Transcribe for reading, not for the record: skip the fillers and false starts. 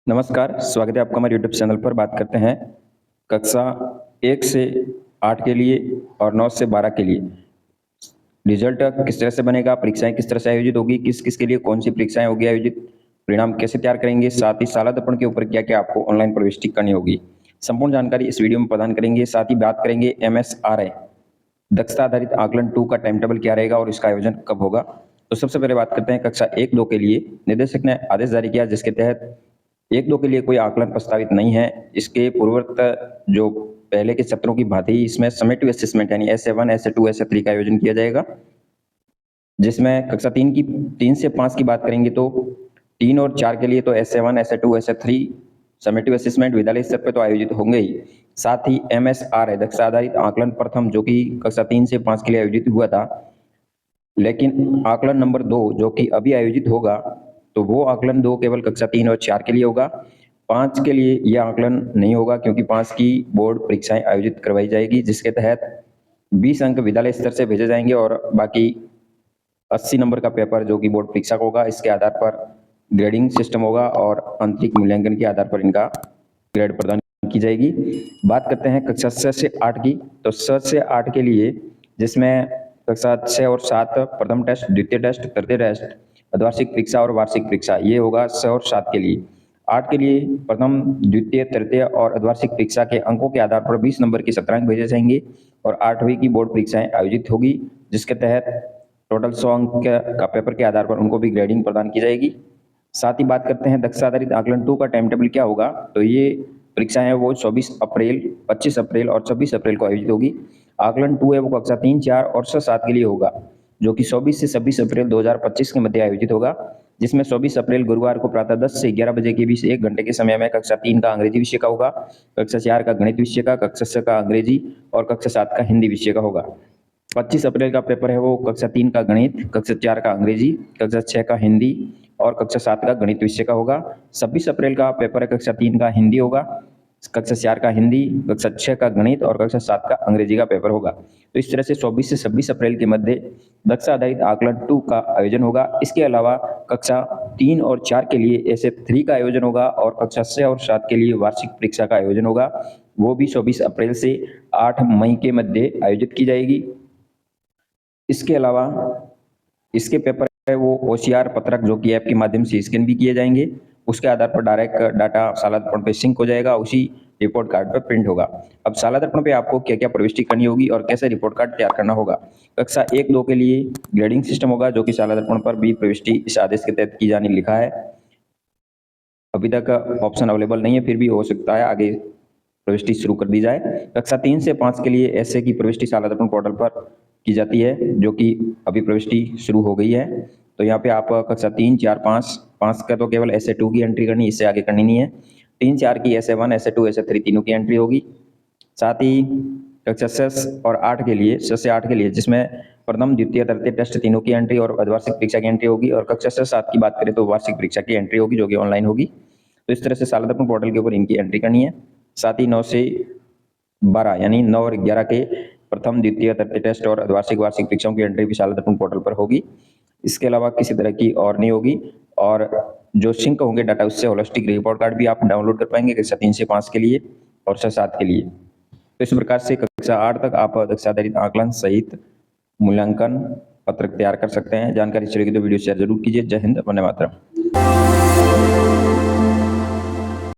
नमस्कार, स्वागत है आपका हमारे यूट्यूब चैनल पर। बात करते हैं कक्षा 1 से 8 के लिए और 9 से 12 के लिए। रिजल्ट किस तरह से बनेगा, परीक्षाएं किस तरह से आयोजित होगी, किस किस के लिए कौन सी परीक्षाएं होगी आयोजित, परिणाम कैसे तैयार करेंगे, साथ ही शाला दर्पण के ऊपर क्या क्या आपको ऑनलाइन प्रविष्टि करनी होगी, संपूर्ण जानकारी इस वीडियो में प्रदान करेंगे। साथ ही बात करेंगे MSRI दक्षता आधारित आकलन 2 का टाइम टेबल क्या रहेगा और इसका आयोजन कब होगा। तो सबसे पहले बात करते हैं कक्षा 1-2 के लिए। निर्देशक ने आदेश जारी किया जिसके तहत 1-2 के लिए कोई आकलन प्रस्तावित नहीं है। इसके पूर्ववत जो पहले के सत्रों की भांति इसमें समेटिव असेसमेंट यानी SA1, SA2, SA3 का आयोजन किया जाएगा, जिसमें कक्षा 3 से 5 की बात करेंगे तो 3 और 4 के लिए तो SA1, SA2, SA3 summative assessment विद्यालय स्तर पर तो आयोजित होंगे ही। साथ ही MSRI दक्षता आधारित आकलन प्रथम जो कि कक्षा 3 से 5 के लिए आयोजित हुआ था, लेकिन आकलन नंबर 2 जो कि अभी आयोजित होगा, तो वो आकलन 2 केवल कक्षा 3 और 4 के लिए होगा। 5 के लिए यह आकलन नहीं होगा क्योंकि 5 की बोर्ड परीक्षाएं आयोजित करवाई जाएगी, जिसके तहत 20 अंक विद्यालय स्तर से भेजे जाएंगे और बाकी 80 नंबर का पेपर जो कि बोर्ड परीक्षा का होगा, इसके आधार पर ग्रेडिंग सिस्टम होगा और आंतरिक मूल्यांकन के आधार पर इनका ग्रेड प्रदान की जाएगी। बात करते हैं कक्षा 6 से 8 की। तो 6 से 8 के लिए, जिसमें कक्षा 6 और 7 प्रथम टेस्ट, द्वितीय टेस्ट, तृतीय टेस्ट, अर्धवार्षिक परीक्षा और वार्षिक परीक्षा, ये होगा 6 और 7 के लिए। 8 के लिए प्रथम, द्वितीय, तृतीय और अर्धवार्षिक परीक्षा के अंकों के आधार पर 20 नंबर के सत्रांक भेजे जाएंगे और 8वीं की बोर्ड परीक्षाएं आयोजित होगी, जिसके तहत टोटल 100 अंक का पेपर के आधार पर उनको भी ग्रेडिंग प्रदान की जाएगी। साथ ही बात करते हैं दक्षता आधारित आकलन 2 का टाइम टेबल क्या होगा। तो ये परीक्षाएं है वो 24 अप्रैल, 25 अप्रैल और 26 अप्रैल को आयोजित होगी। आकलन 2 है वो कक्षा 3, 4 और 7 के लिए होगा, जो कि 24 से 26 अप्रैल 2025 के मध्य आयोजित होगा, जिसमें 24 अप्रैल गुरुवार को प्रातः 10 से 11 बजे के बीच 1 घंटे के समय में कक्षा 3 का अंग्रेजी विषय का होगा, कक्षा 4 का गणित विषय का, कक्षा 6 का अंग्रेजी और कक्षा 7 का हिंदी विषय का होगा। 25 अप्रैल का पेपर है वो कक्षा 3 का गणित, कक्षा 4 का अंग्रेजी, कक्षा 6 का हिंदी और कक्षा 7 का गणित विषय का होगा। 26 अप्रैल का पेपर है कक्षा 3 का हिंदी होगा, कक्षा 4 का हिंदी, कक्षा 6 का गणित और कक्षा 7 का अंग्रेजी का पेपर होगा। तो इस तरह से 24 से 26 अप्रैल के मध्य दक्षता आधारित आकलन 2 का आयोजन होगा। इसके अलावा कक्षा 3 और 4 के लिए SA3 का आयोजन होगा और कक्षा 6 और 7 के लिए वार्षिक परीक्षा का आयोजन होगा, वो भी 24 अप्रैल से 8 मई के मध्य आयोजित की जाएगी। इसके अलावा इसके पेपर है वो OCR पत्रक जो कि ऐप के माध्यम से स्कैन भी किए जाएंगे, उसके आधार पर डायरेक्ट डाटा शाला दर्पण पे सिंक हो जाएगा, उसी रिपोर्ट कार्ड पर प्रिंट होगा। अब शाला दर्पण पे आपको क्या क्या प्रविष्टि करनी होगी और कैसे रिपोर्ट कार्ड तैयार करना होगा। कक्षा 1-2 के लिए ग्रेडिंग सिस्टम होगा, जो कि शाला दर्पण पर भी प्रविष्टि इस आदेश के तहत की जाने लिखा है। अभी तक ऑप्शन अवेलेबल नहीं है, फिर भी हो सकता है आगे प्रविष्टि शुरू कर दी जाए। कक्षा 3 से 5 के लिए ऐसे की प्रविष्टि शाला दर्पण पोर्टल पर की जाती है, जो कि अभी प्रविष्टि शुरू हो गई है। तो यहाँ पे आप कक्षा 3, 4, 5 का तो केवल SA2 की एंट्री करनी, इससे आगे करनी नहीं है। 3, 4 की SA1, SA2, SA3 तीनों की एंट्री होगी। साथ ही कक्षा 6 और 8 के लिए, 6 से 8 के लिए, जिसमें प्रथम, द्वितीय, तृतीय टेस्ट तीनों की एंट्री और अर्धवार्षिक परीक्षा की एंट्री होगी। और कक्षा 6-7 की बात करें तो वार्षिक परीक्षा की एंट्री होगी, जो कि ऑनलाइन होगी। तो इस तरह से शाला दर्पण पोर्टल के ऊपर इनकी एंट्री करनी है। साथ ही 9 से 12 यानी 9 और 11 के प्रथम, द्वितीय, तृतीय टेस्ट और अर्धवार्षिक वार्षिक परीक्षाओं की एंट्री भी शाला दर्पण पोर्टल पर होगी। इसके अलावा किसी तरह की और नहीं होगी। और जो सिंक होंगे डाटा, उससे होलिस्टिक रिपोर्ट कार्ड भी आप डाउनलोड कर पाएंगे कक्षा 3 से 5 के लिए और 6-7 के लिए। तो इस प्रकार से कक्षा 8 तक आप दक्षता आधारित आकलन सहित मूल्यांकन पत्रक तैयार कर सकते हैं। जानकारी अच्छी लगी तो वीडियो शेयर जरूर कीजिए। जय हिंद, वंदे मातरम।